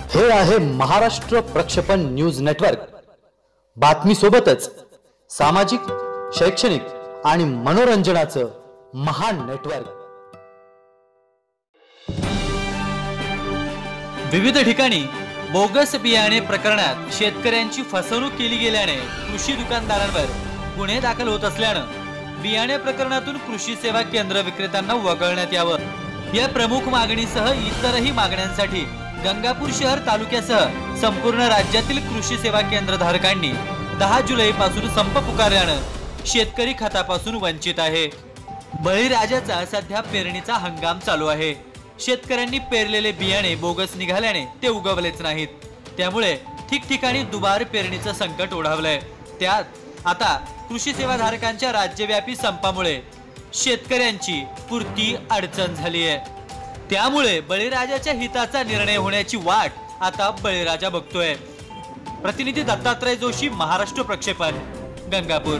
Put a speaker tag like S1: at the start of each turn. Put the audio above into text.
S1: हे आहे महाराष्ट्र प्रक्षेपण न्यूज नेटवर्क। बातमी सोबतच सामाजिक, शैक्षणिक आणि मनोरंजनाचं महान नेटवर्क।
S2: विविध ठिकाणी बोगस बियाणे प्रकरणात शेतकऱ्यांची फसवणूक केली गेल्याने कृषी दुकानदारांवर गुन्हे दाखल होत असल्याने बियाणे प्रकरणातून कृषी सेवा केंद्र विक्रेत्यांना वगळण्यात यावं या प्रमुख मागणीसह इतरही मागण्यांसाठी गंगापूर शहर तालुक्यासह संपूर्ण राज्यातील कृषी सेवा केंद्र धारकांनी 10 जुलैपासून संप पुकारल्याने शेतकरी खतापासून वंचित आहे। बळीराजाचा सध्या पेरणीचा हंगाम चालू आहे। शेतकऱ्यांनी पेरलेले बियाणे बोगस निघाल्याने ते उगवलेच नाहीत, त्यामुळे ठिकठिकाणी दुबार पेरणीचं संकट ओढावलंय। त्यात आता कृषी सेवा धारकांच्या राज्यव्यापी संपामुळे शेतकऱ्यांची पुरती अडचण झाली आहे। त्यामुळे बळीराजाच्या हिताचा निर्णय होण्याची वाट आता बळीराजा बघतोय। प्रतिनिधी दत्तात्रय जोशी, महाराष्ट्र प्रक्षेपण, गंगापूर।